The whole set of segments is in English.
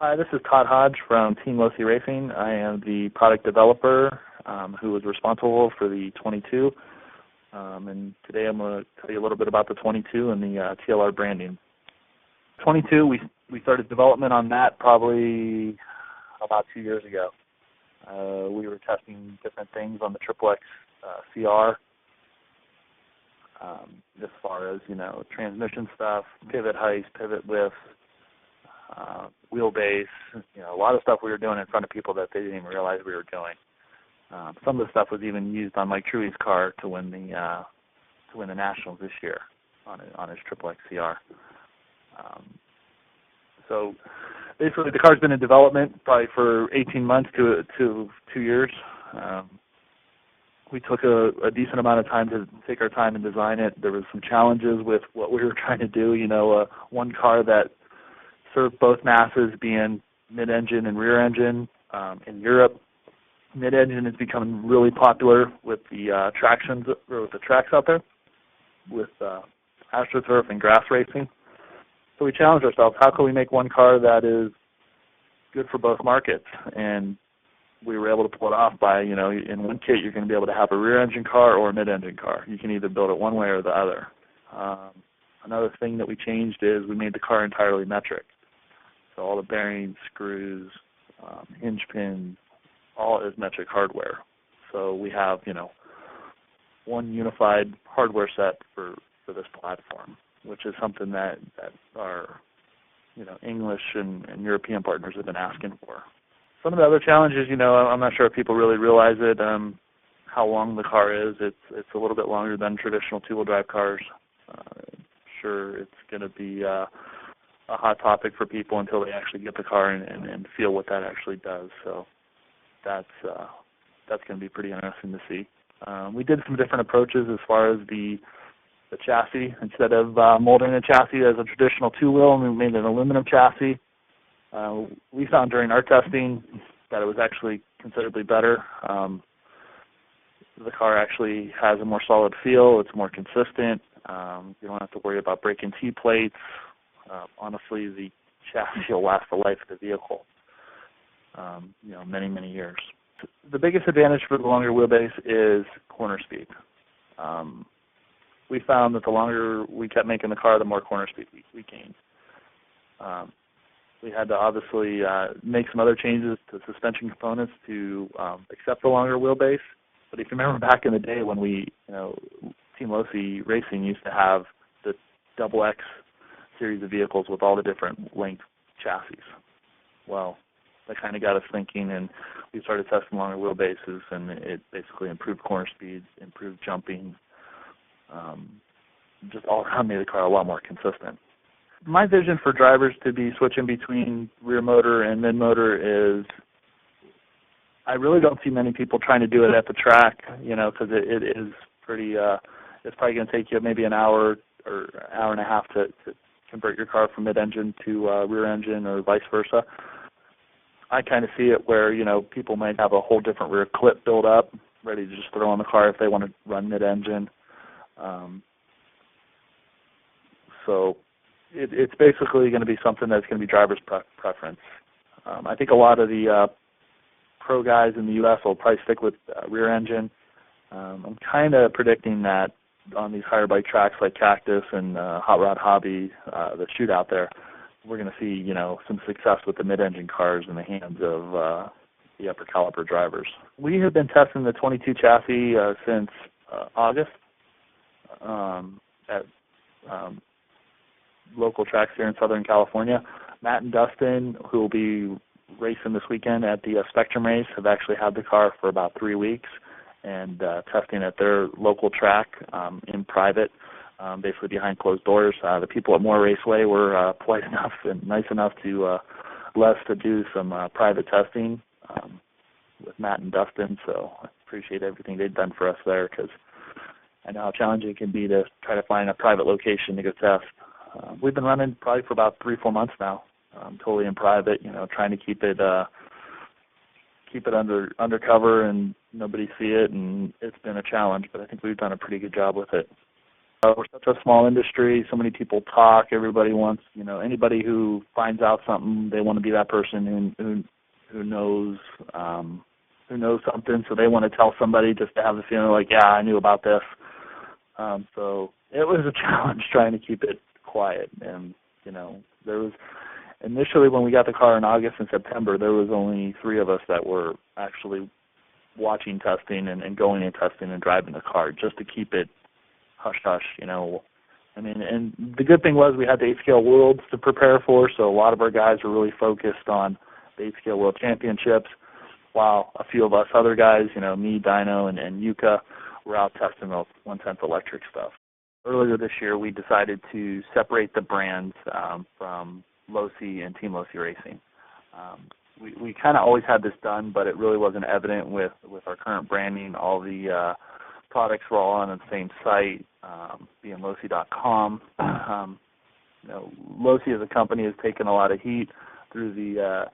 Hi, this is Todd Hodge from Team Losi Racing. I am the product developer who was responsible for the 22. And today I'm going to tell you a little bit about the 22 and the TLR branding. 22, we started development on that probably about 2 years ago. We were testing different things on the XXX CR as far as, transmission stuff, pivot heights, pivot lifts, wheelbase, a lot of stuff we were doing in front of people that they didn't even realize we were doing. Some of the stuff was even used on Mike Truey's car to win the Nationals this year on his XXX CR. So basically, the car's been in development probably for 18 months to 2 years. We took a decent amount of time to take our time and design it. There was some challenges with what we were trying to do. One car that served both masses being mid-engine and rear-engine. In Europe, mid-engine is becoming really popular with the tracks out there, with AstroTurf and grass racing. So we challenged ourselves, how can we make one car that is good for both markets? And we were able to pull it off by, in one kit you're going to be able to have a rear-engine car or a mid-engine car. You can either build it one way or the other. Another thing that we changed is we made the car entirely metric. So all the bearings, screws, hinge pins, all is metric hardware. So we have, one unified hardware set for this platform, which is something that our, English and European partners have been asking for. Some of the other challenges, I'm not sure if people really realize it, how long the car is. It's a little bit longer than traditional two-wheel drive cars. Sure, it's going to be a hot topic for people until they actually get the car and feel what that actually does. So that's going to be pretty interesting to see. We did some different approaches as far as the chassis. Instead of molding a chassis as a traditional two-wheel, we made an aluminum chassis. We found during our testing that it was actually considerably better. The car actually has a more solid feel. It's more consistent. You don't have to worry about breaking T-plates. Honestly, the chassis will last the life of the vehicle, many, many years. The biggest advantage for the longer wheelbase is corner speed. We found that the longer we kept making the car, the more corner speed we gained. We had to obviously make some other changes to suspension components to accept the longer wheelbase. But if you remember back in the day when we, Team Losi Racing used to have the XX series of vehicles with all the different length chassis. Well, that kind of got us thinking, and we started testing longer wheelbases, and it basically improved corner speeds, improved jumping, just all around made the car a lot more consistent. My vision for drivers to be switching between rear motor and mid motor is, I really don't see many people trying to do it at the track, because it is pretty, it's probably going to take you maybe an hour or hour and a half to convert your car from mid-engine to rear engine or vice versa. I kind of see it where, people might have a whole different rear clip built up, ready to just throw on the car if they want to run mid-engine. So it's basically going to be something that's going to be driver's preference. I think a lot of the pro guys in the U.S. will probably stick with rear engine. I'm kind of predicting that on these higher bike tracks like Cactus and Hot Rod Hobby, the shootout there, we're going to see, some success with the mid-engine cars in the hands of the upper caliber drivers. We have been testing the 22 chassis since August at local tracks here in Southern California. Matt and Dustin, who will be racing this weekend at the Spectrum race, have actually had the car for about 3 weeks and testing at their local track in private, basically behind closed doors. The people at Moore Raceway were polite enough and nice enough to let us to do some private testing with Matt and Dustin, so I appreciate everything they've done for us there, because I know how challenging it can be to try to find a private location to go test. We've been running probably for about 3-4 months now, totally in private, trying to keep it undercover and nobody see it, and it's been a challenge, but I think we've done a pretty good job with it. We're such a small industry. So many people talk. Everybody wants, anybody who finds out something, they want to be that person who knows something. So they want to tell somebody just to have the feeling like, yeah, I knew about this. So it was a challenge trying to keep it quiet. And there was initially when we got the car in August and September, there was only 3 of us that were actually watching testing and going and testing and driving the car just to keep it hush-hush, and the good thing was we had the 8-scale Worlds to prepare for, so a lot of our guys were really focused on the 8-scale World Championships, while a few of us other guys, me, Dino, and Yuka, were out testing the 1/10 electric stuff. Earlier this year, we decided to separate the brands from Losi and Team Losi Racing. We kind of always had this done, but it really wasn't evident with our current branding. All the products were all on the same site, being Losi.com. Losi as a company has taken a lot of heat through the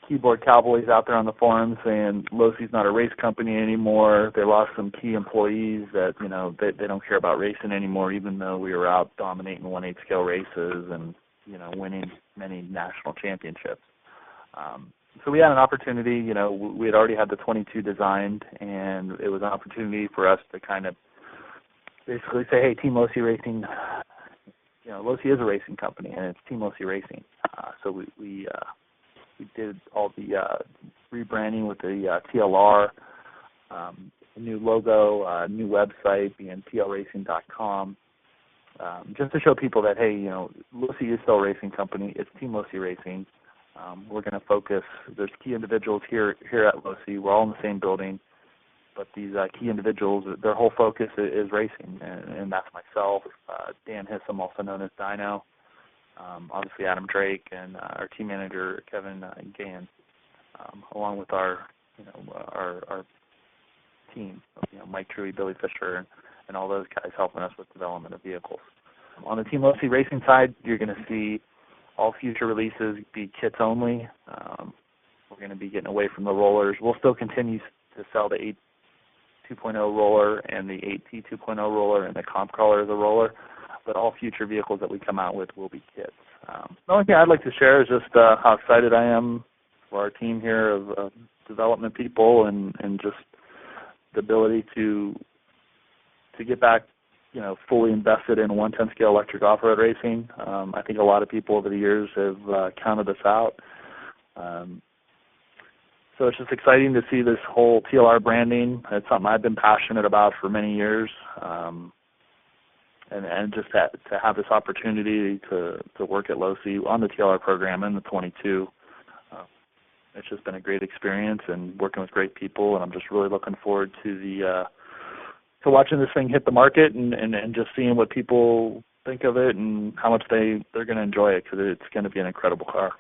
keyboard cowboys out there on the forums saying Losi's not a race company anymore. They lost some key employees that, they don't care about racing anymore, even though we were out dominating 1/8 scale races and, winning many national championships. So we had an opportunity, we had already had the 22 designed, and it was an opportunity for us to kind of basically say, hey, Team Losi Racing, Losi is a racing company, and it's Team Losi Racing. So we did all the rebranding with the TLR, new logo, new website, being tlracing.com, just to show people that, hey, Losi is still a racing company. It's Team Losi Racing. We're going to focus. There's key individuals here at Losi. We're all in the same building, but these key individuals, their whole focus is racing, and that's myself, Dan Hissam, also known as Dino, obviously Adam Drake, and our team manager Kevin Gann, along with our team, Mike Truey, Billy Fisher, and all those guys helping us with development of vehicles. On the Team Losi Racing side, you're going to see all future releases be kits only. We're going to be getting away from the rollers. We'll still continue to sell the 8 2.0 roller and the 8T 2.0 roller and the comp crawler as a roller, but all future vehicles that we come out with will be kits. The only thing I'd like to share is just how excited I am for our team here of development people and just the ability to get back fully invested in 1/10 scale electric off-road racing. I think a lot of people over the years have counted us out. So it's just exciting to see this whole TLR branding. It's something I've been passionate about for many years. And just to have this opportunity to work at Losi on the TLR program and the 22, it's just been a great experience and working with great people, and I'm just really looking forward to to watching this thing hit the market and just seeing what people think of it and how much they're going to enjoy it, because it's going to be an incredible car.